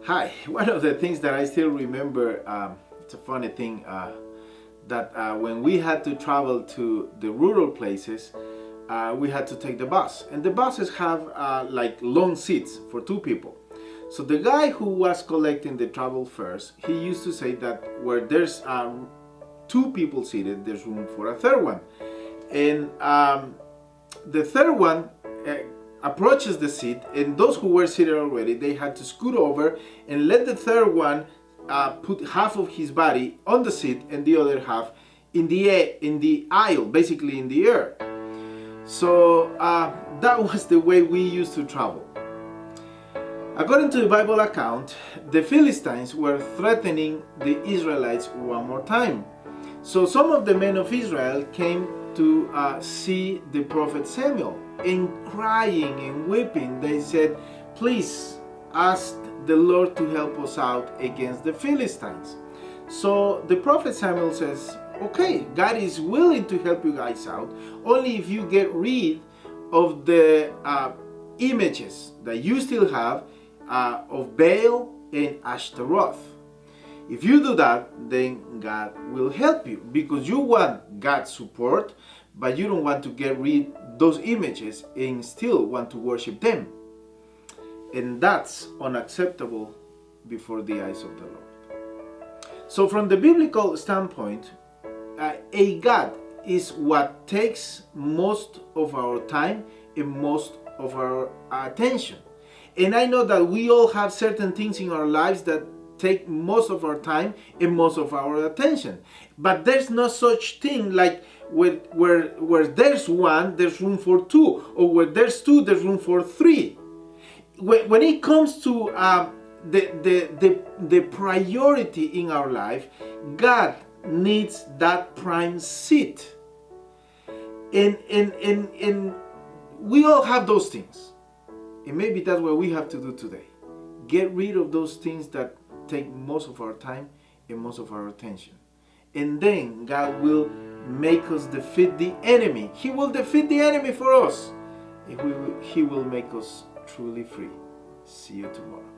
Hi. One of the things that I still remember, it's a funny thing, that when we had to travel to the rural places, we had to take the bus. And the buses have like long seats for two people. So the guy who was collecting the travel fares, he used to say that where there's two people seated, there's room for a third one. And the third one approaches the seat, and those who were seated already, they had to scoot over and let the third one put half of his body on the seat and the other half in the aisle, basically in the air. So that was the way we used to travel. According to the Bible account, the Philistines were threatening the Israelites one more time. So some of the men of Israel came to see the prophet Samuel, and crying and weeping, they said, "Please ask the Lord to help us out against the Philistines." So the prophet Samuel says, "Okay, God is willing to help you guys out, only if you get rid of the images that you still have of Baal and Ashtaroth. If you do that, then God will help you, because you want God's support, but you don't want to get rid of those images and still want to worship them. And that's unacceptable before the eyes of the Lord." So from the biblical standpoint, a God is what takes most of our time and most of our attention. And I know that we all have certain things in our lives that take most of our time and most of our attention. But there's no such thing like where there's one, there's room for two, or where there's two, there's room for three. When it comes to the priority in our life, God needs that prime seat. And we all have those things. And maybe that's what we have to do today. Get rid of those things that take most of our time and most of our attention. And then God will make us defeat the enemy. He will defeat the enemy for us. He will make us truly free. See you tomorrow.